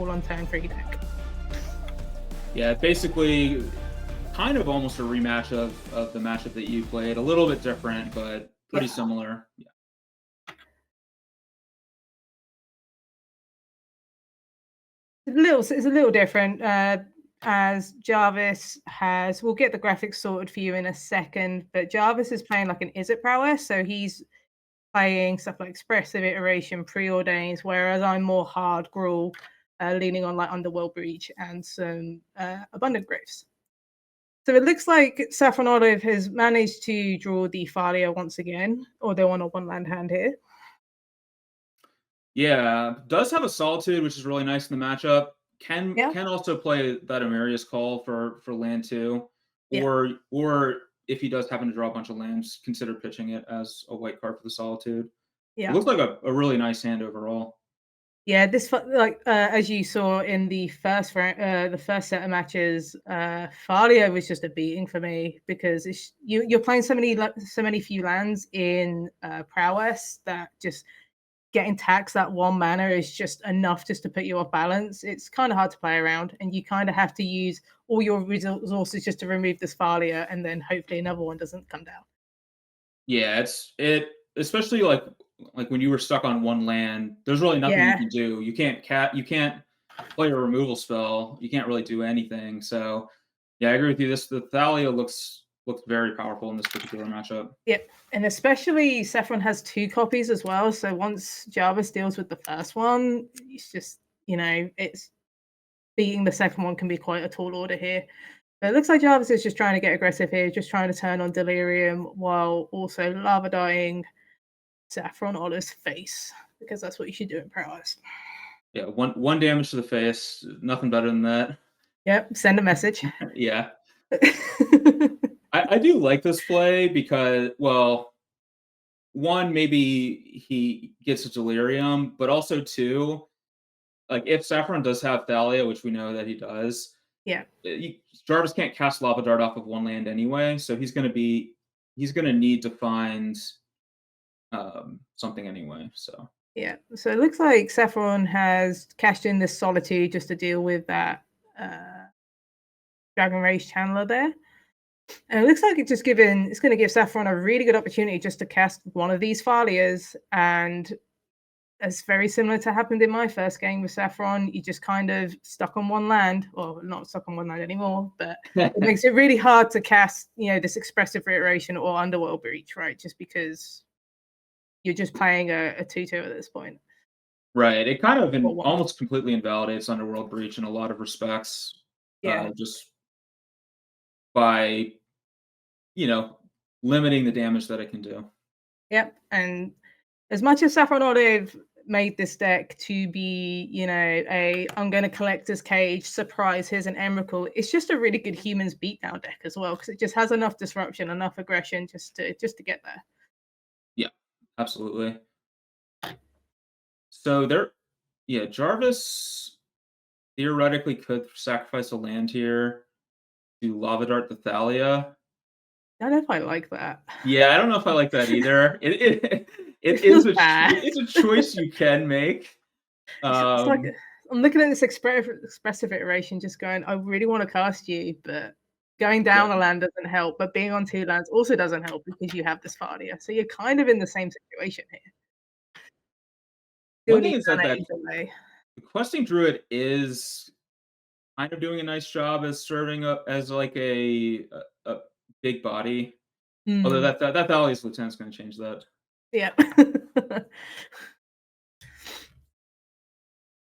powerful on turn 3 deck. Yeah, basically kind of almost a rematch of the matchup that you played. A little bit different, but pretty similar. Yeah. It's a little different. As Jarvis has, we'll get the graphics sorted for you in a second, but Jarvis is playing like an Izzet prowess, so he's playing stuff like expressive iteration, preordains, whereas I'm more hard Gruul, leaning on like Underworld Breach and some Abundant Graves. So it looks like Saffron Olive has managed to draw the Thalia once again, although on a 1-land hand here. Yeah, does have a Solitude, which is really nice in the matchup. Can also play that Amarius Call for land 2, or if he does happen to draw a bunch of lands, consider pitching it as a white card for the Solitude. It looks like a really nice hand overall. Yeah, this as you saw in the first set of matches, Thalia was just a beating for me because you're playing so many few lands in prowess that just getting taxed that 1 mana is just enough just to put you off balance. It's kind of hard to play around, and you kind of have to use all your resources just to remove this Thalia, and then hopefully another one doesn't come down. Yeah, especially like when you were stuck on 1 land. There's really nothing you can do. You can't play a removal spell. You can't really do anything. So yeah, I agree with you. The Thalia looks very powerful in this particular matchup. Yep, and especially Saffron has 2 copies as well. So once Jarvis deals with the first one, it's just, it's beating the second one can be quite a tall order here. But it looks like Jarvis is just trying to get aggressive here, just trying to turn on Delirium while also lava dying Saffron Olive's face, because that's what you should do in prowess. Yeah, one damage to the face, nothing better than that. Yep, send a message. Yeah. I do like this play because, well, 1, maybe he gets a Delirium, but also 2, like if Saffron does have Thalia, which we know that he does, Jarvis can't cast Lava Dart off of 1 land anyway, so he's going to need to find something anyway. So yeah, so it looks like Saffron has cashed in this Solitude just to deal with that Dragon Rage Channeler there. And it looks like it's going to give Saffron a really good opportunity just to cast one of these Thalias. And it's very similar to happened in my first game with Saffron. You just kind of stuck on 1 land, or not stuck on 1 land anymore, but it makes it really hard to cast, this expressive iteration or Underworld Breach, right? Just because you're just playing a 2/2 at this point. Right. It kind of almost completely invalidates Underworld Breach in a lot of respects. Just by, limiting the damage that it can do. Yep. And as much as Saffron Olive made this deck to be, I'm going to Collector's Cage, surprise, here's an Emrakul, it's just a really good Humans Beatdown deck as well, because it just has enough disruption, enough aggression just to get there. Yeah, absolutely. So Jarvis theoretically could sacrifice a land here to Lava Dart the Thalia. I don't know if I like that. Yeah, I don't know if I like that either. It is a choice you can make. It's like I'm looking at this expressive iteration, just going, I really want to cast you, but going down a land doesn't help. But being on 2 lands also doesn't help because you have this Thalia. So you're kind of in the same situation here. One thing is that the Questing Druid is kind of doing a nice job as serving up as like a big body. Although that Thalia's Lieutenant's going to change that. Yeah.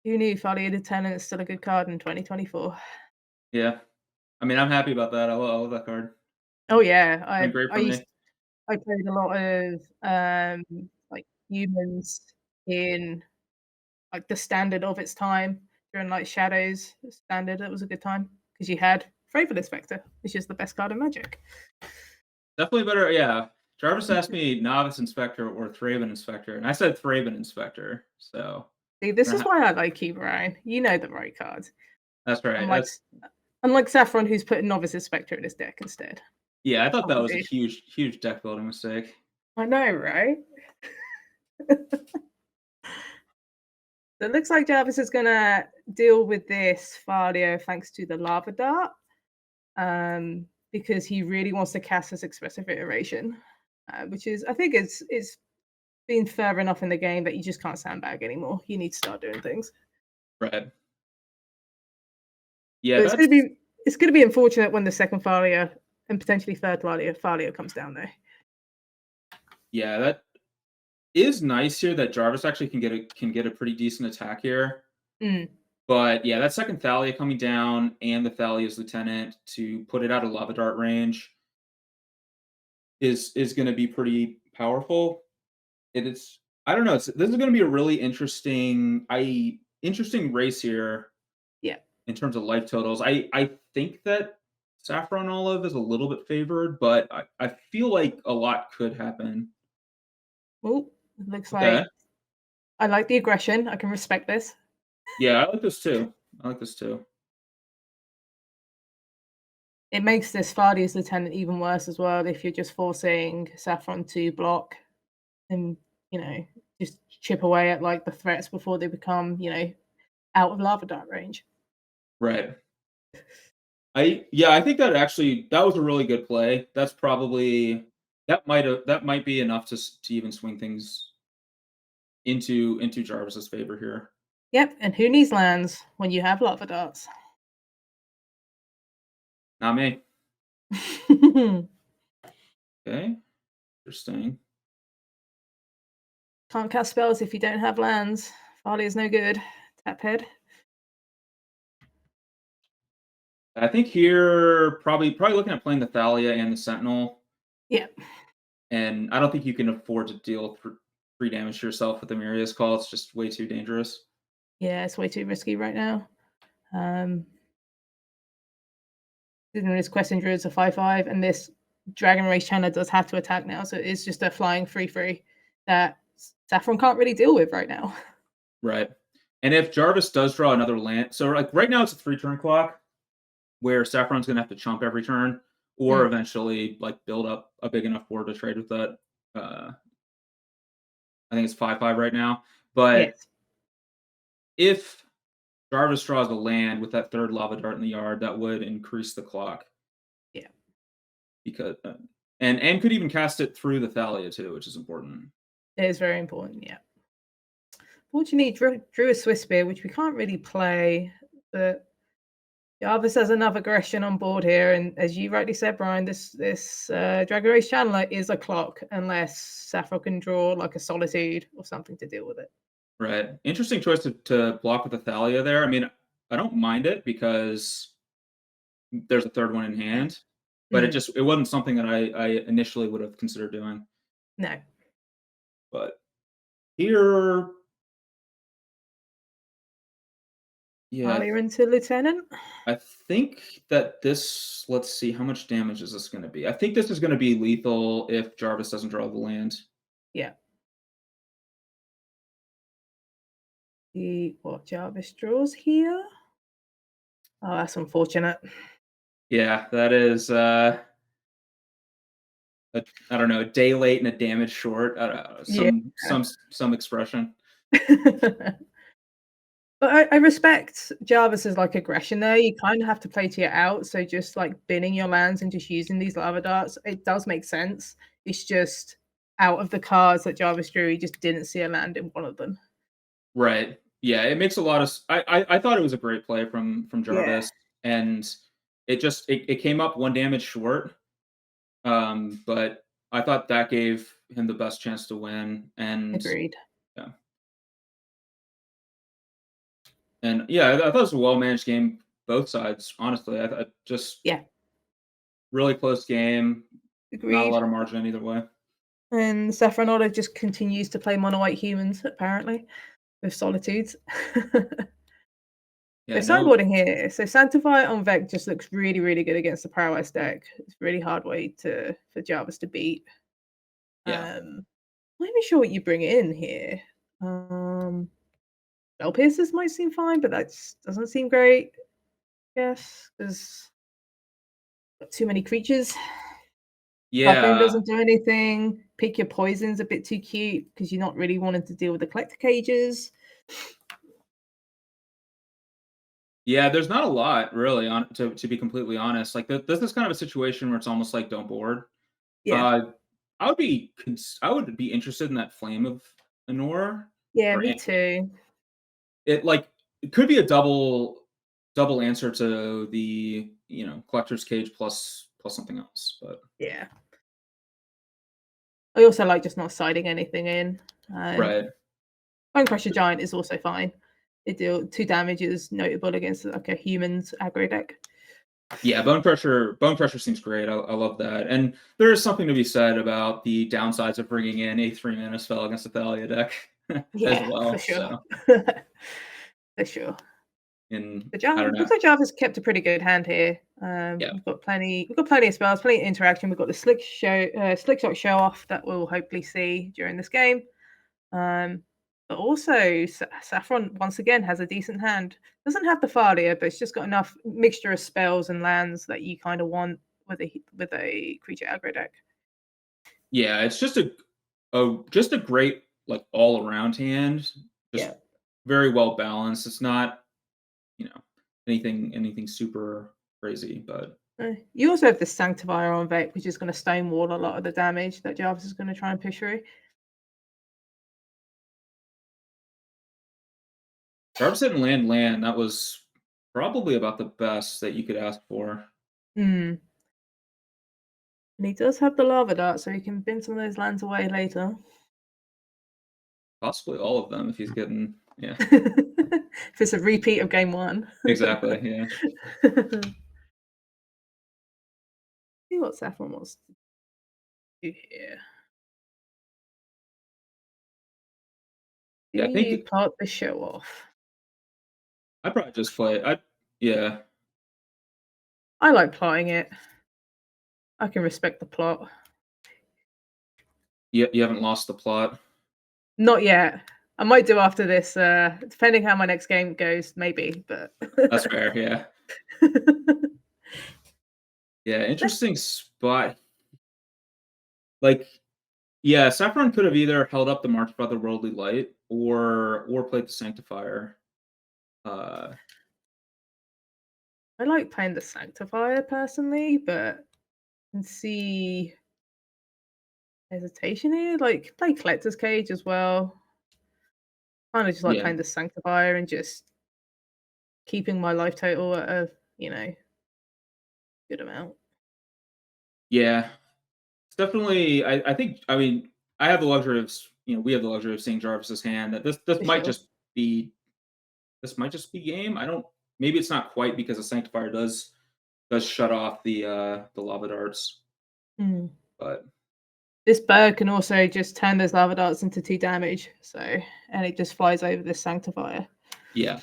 Who knew Thalia Lieutenant is still a good card in 2024? Yeah. I mean, I'm happy about that. I love that card. Oh yeah. I played a lot of like humans in like the standard of its time during like Shadows standard. It was a good time because you had Fravor Inspector, which is the best card in Magic. Definitely better. Yeah. Jarvis asked me Novice Inspector or Thraben Inspector, and I said Thraben Inspector. So see, this is why I like you, Brian. You know the right cards. That's right. Unlike Saffron, who's put Novice Inspector in his deck instead. Yeah, I thought that was a huge deck building mistake. I know, right? So it looks like Jarvis is gonna deal with this Thalia thanks to the lava dart. Because he really wants to cast this expressive iteration, which is, I think it's been further enough in the game that you just can't sandbag anymore. You need to start doing things. Right. Yeah, But that's it's gonna be unfortunate when the second Thalia and potentially third Thalia comes down there. yeah, that is nice here that Jarvis actually can get a pretty decent attack here. Mm. But yeah, that second Thalia coming down and the Thalia's lieutenant to put it out of lava dart range is going to be pretty powerful. It is. I don't know. This is going to be a really interesting race here. Yeah. In terms of life totals, I think that Saffron Olive is a little bit favored, but I feel like a lot could happen. Oh, it looks Okay. like I like the aggression. I can respect this. Yeah, I like this too. It makes this Thalia's lieutenant even worse as well if you're just forcing Saffron to block and, just chip away at like the threats before they become, out of lava dart range. Right. I think that was a really good play. That's probably that might be enough to even swing things into Jarvis's favor here. Yep, and who needs lands when you have lava darts? Not me. Okay. Interesting. Can't cast spells if you don't have lands. Farley is no good. Tap head. I think here probably looking at playing the Thalia and the Sentinel. Yep. And I don't think you can afford to deal 3 damage to yourself with the Miria's Call. It's just way too dangerous. Yeah, it's way too risky right now. This Questing Druid's a 5/5, and this Dragon Race Chandler does have to attack now, so it's just a flying 3/3 that Saffron can't really deal with right now. Right. And if Jarvis does draw another land, so like right now it's a 3-turn clock where Saffron's going to have to chump every turn or eventually like build up a big enough board to trade with that. I think it's 5/5 right now. But yes. if Jarvis draws a land with that third lava dart in the yard, that would increase the clock. Yeah. Because and could even cast it through the Thalia too, which is important. It is very important, yeah. Fortunately, drew a Swiss Spear, which we can't really play, but Jarvis has enough aggression on board here, and as you rightly said, Brian, this Dragon Race Chandler is a clock unless Saffron can draw like a Solitude or something to deal with it. Right. Interesting choice to block with the Thalia there. I mean, I don't mind it because there's a third one in hand, but it wasn't something that I initially would have considered doing. No. But here, yeah, You're into Lieutenant. I think that this. Let's see, how much damage is this going to be? I think this is going to be lethal if Jarvis doesn't draw the land. Yeah. See what Jarvis draws here. Oh, that's unfortunate. Yeah, that is. I don't know, a day late and a damage short. I don't know, some expression. But I respect Jarvis's like aggression there. You kind of have to play to your out, so just like binning your lands and just using these lava darts, it does make sense. It's just out of the cards that Jarvis drew, he just didn't see a land in one of them. Right. Yeah, it makes a lot of. I thought it was a great play from Jarvis, and it came up 1 damage short. But I thought that gave him the best chance to win. And agreed. Yeah. And yeah, I thought it was a well-managed game, both sides, honestly. I just really close game. Agreed. Not a lot of margin either way. And Saffron Olive just continues to play mono white humans, apparently, with Solitudes. Yeah, so sideboarding here. So Sanctify on Vec just looks really, really good against the Paralyzed deck. It's a really hard way for Jarvis to beat. Yeah. I'm not even sure what you bring in here. Spell Piercers might seem fine, but that doesn't seem great. Yes, because got too many creatures. Yeah. Buffering doesn't do anything. Pick your poison's a bit too cute because you're not really wanting to deal with the collector cages. Yeah, there's not a lot really on to be completely honest. Like this is kind of a situation where it's almost like don't board. Yeah. Uh, I would be interested in that Flame of Anor Yeah, or me too. it like it could be a double answer to the Collector's Cage plus something else, but Yeah. I also like just not siding anything in. right. Bone Crusher Giant is also fine. It deal 2 damage is notable against like a human's aggro deck. Yeah, Bone Pressure seems great. I love that, and there is something to be said about the downsides of bringing in a 3 mana spell against a Thalia deck as Yeah, for well. sure. So, For sure. in But I don't Looks know. like Jarvis kept a pretty good hand here. Yeah, We've got plenty of spells, plenty of interaction. We've got the Slickshot Show-Off that we'll hopefully see during this game. Um, but also Saffron once again has a decent hand. Doesn't have the Thalia, but it's just got enough mixture of spells and lands that you kind of want with a creature aggro deck. yeah. It's just a great like all around hand. Just Yeah. very well balanced. It's not you know anything super crazy, but You also have the Sanctifier on Vec, which is going to stonewall a lot of the damage that Jarvis is going to try and push through. Jarvis didn't land. That was probably about the best that you could ask for. Hmm. And he does have the Lava Dart, so he can bin some of those lands away later. Possibly all of them if he's getting If it's a repeat of game 1. exactly, yeah. See what Saffron wants to do here. Do Yeah, I think you part the show off? I'd probably just play yeah. I like plotting it. I can respect the plot. You haven't lost the plot. Not yet. I might do after this, depending how my next game goes, maybe, but That's fair, yeah. Yeah, interesting spot. Like, yeah, Saffron could have either held up the March by the Worldly Light or played the Sanctifier. Uh, I like playing the Sanctifier personally, but I can see hesitation here. Like play Collector's Cage as well. Kind of just like yeah. playing the Sanctifier and just keeping my life total at a good amount. Yeah. It's definitely I mean, I have the luxury of we have the luxury of seeing Jarvis's hand that this For might sure. just be game. I don't maybe it's not quite because the Sanctifier does shut off the lava darts, Mm. but This bird can also just turn those lava darts into 2 damage, so and it just flies over this Sanctifier. yeah.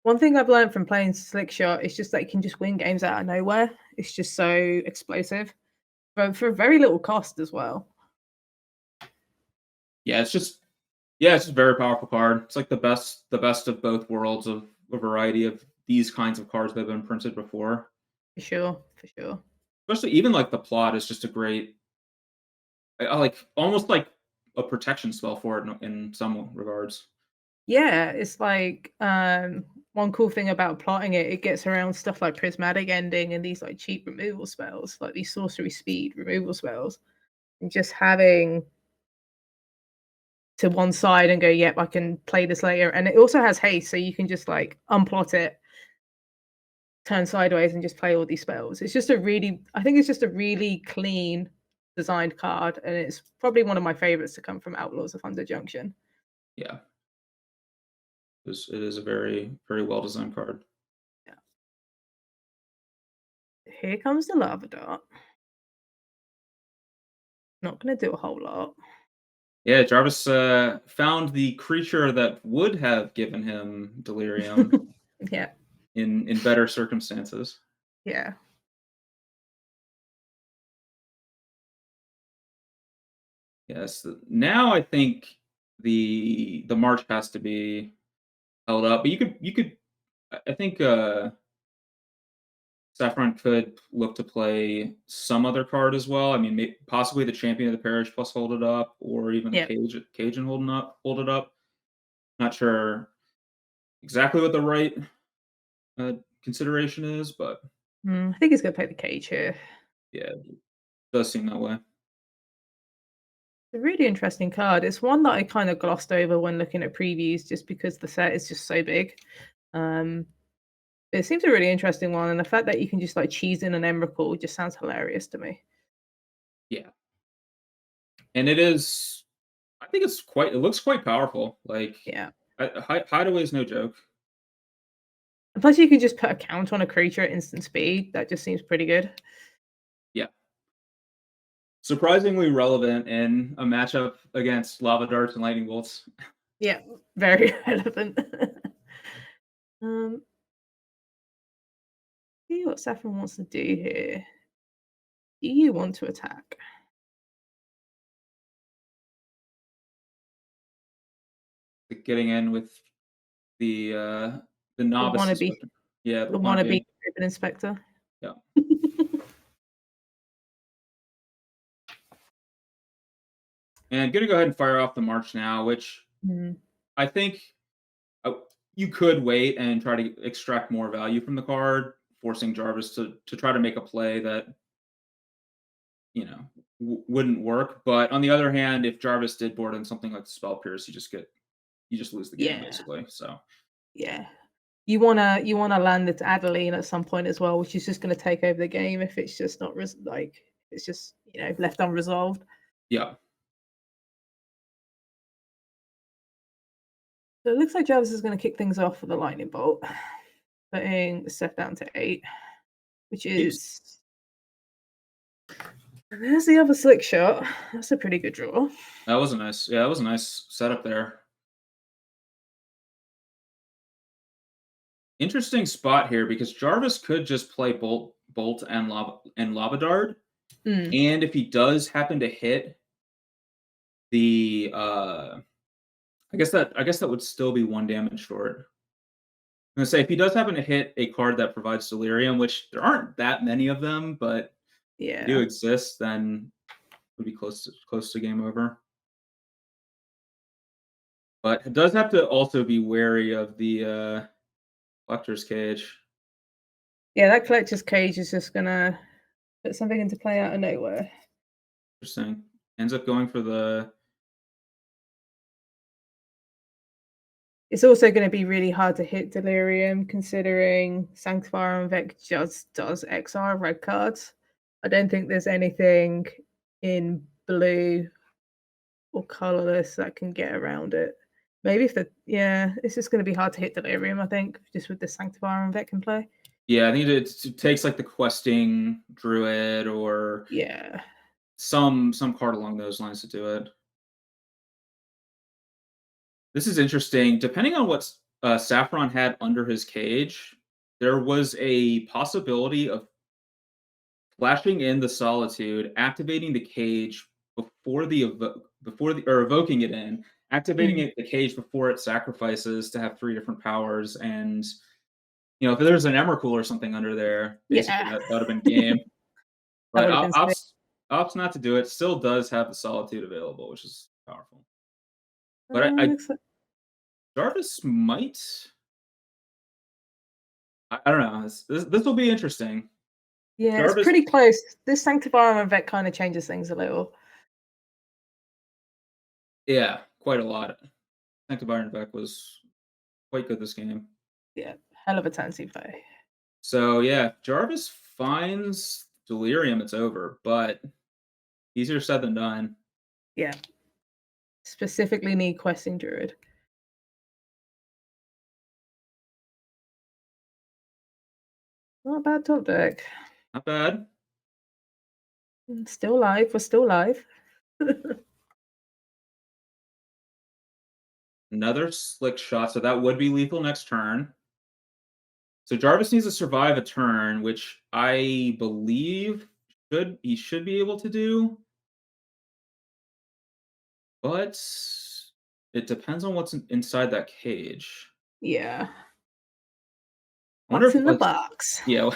One thing I've learned from playing Slickshot is just that you can just win games out of nowhere. It's just so explosive, but for very little cost as well. Yeah, it's just a very powerful card. It's like the best of both worlds of a variety of these kinds of cards that have been printed before. For sure, for sure. Especially even like the plot is just a great I like almost like a protection spell for it in some regards. Yeah, it's like one cool thing about plotting it, it gets around stuff like prismatic ending and these like cheap removal spells, like these sorcery speed removal spells. And just having to one side and go, yep, I can play this later. And it also has haste, so you can just like unplot it, turn sideways, and just play all these spells. I think it's just a really clean designed card, and it's probably one of my favorites to come from Outlaws of Thunder Junction. Yeah. It is a very, very well designed card. Yeah. Here comes the lava dart. Not going to do a whole lot. Yeah, Jarvis found the creature that would have given him delirium Yeah, in better circumstances. yeah. Yes. Now I think the march has to be held up, but you could I think Saffron could look to play some other card as well. I mean, possibly the champion of the parish plus hold it up, or even a Yeah. Cajun hold it up. Not sure exactly what the right consideration is, but I think he's going to play the cage here. yeah, it does seem that way. It's a really interesting card. It's one that I kind of glossed over when looking at previews just because the set is just so big. It seems a really interesting one, and the fact that you can just like cheese in an Emrakul just sounds hilarious to me. Yeah. And it is, I think it's quite, it looks quite powerful. Like, Yeah. Hideaway is no joke. And plus, you can just put a count on a creature at instant speed. That just seems pretty good. Yeah. Surprisingly relevant in a matchup against Lava Darts and Lightning Bolts. Yeah, very relevant. See what Saffron wants to do here. Do you want to attack? Getting in with the novices. Wannabe, Yeah, the wannabe open inspector. Yeah. And gonna go ahead and fire off the march now, which I think you could wait and try to extract more value from the card, forcing Jarvis to try to make a play that, you know, wouldn't work. But on the other hand, if Jarvis did board in something like the Spell Pierce, you just lose the game basically. So yeah, you wanna land it to Adeline at some point as well, which is just gonna take over the game if it's just not it's just left unresolved. Yeah. So it looks like Jarvis is going to kick things off with a lightning bolt, putting Seth down to 8, which is. And there's the other slick shot. That's a pretty good draw. That was a nice setup there. Interesting spot here because Jarvis could just play Bolt and Lava Dart. And if he does happen to hit the I guess that would still be 1 damage short. I'm gonna say if he does happen to hit a card that provides Delirium, which there aren't that many of them, but they do exist, then it would be close to game over. But it does have to also be wary of the Collector's Cage. Yeah, that Collector's Cage is just gonna put something into play out of nowhere. Interesting. Ends up going for the. It's also going to be really hard to hit Delirium, considering Sanctifier and Vec just does XR red cards. I don't think there's anything in blue or colorless that can get around it. Maybe if it's just going to be hard to hit Delirium, I think, just with the Sanctifier and Vec in play. Yeah, I think it takes like the Questing Druid or some card along those lines to do it. This is interesting. Depending on what Saffron had under his cage, there was a possibility of flashing in the Solitude, activating the cage before evoking it in, activating the cage before it sacrifices to have 3 different powers, and if there's an Emrakul or something under there, basically that would have been game. But opts not to do it. Still does have the Solitude available, which is powerful. But Jarvis might. I don't know. This will be interesting. Yeah, Jarvis, it's pretty close. This Sanctifier and Vec kind of changes things a little. Yeah, quite a lot. Sanctifier and Vec was quite good this game. Yeah, hell of a tansy play. So yeah, Jarvis finds Delirium, it's over, but easier said than done. Yeah. Specifically need Questing Druid. Not a bad top deck. Not bad. Still live. We're still live. Another slick shot, so that would be lethal next turn. So Jarvis needs to survive a turn, which I believe he should be able to do. But it depends on what's inside that cage. Yeah. What's in the box? Yeah.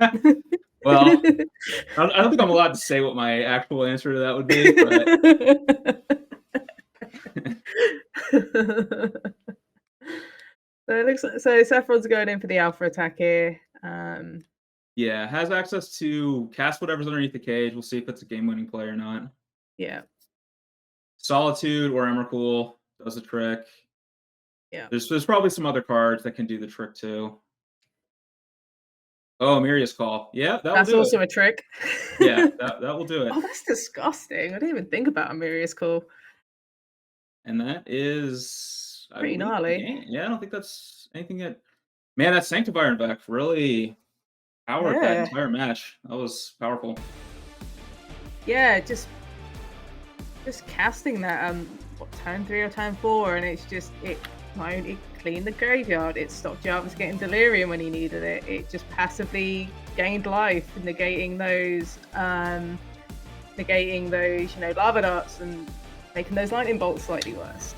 Well, I don't think I'm allowed to say what my actual answer to that would be, but So Saffron's going in for the alpha attack here. Yeah, has access to cast whatever's underneath the cage. We'll see if it's a game-winning play or not. Yeah. Solitude or Emrakul does the trick. Yeah. There's probably some other cards that can do the trick too. Oh, Miria's Call. Yeah, That's also a trick. Yeah, that will do it. Oh, that's disgusting. I didn't even think about Amiria's Call. And that is Pretty gnarly. Yeah, I don't think that's anything that. Man, that Sanctifier in back really powered that entire match. That was powerful. Yeah, just casting that what, turn 3 or turn 4, and it's just it cleaned the graveyard. It stopped Jarvis getting delirium when he needed it. It just passively gained life, negating those lava darts and making those lightning bolts slightly worse.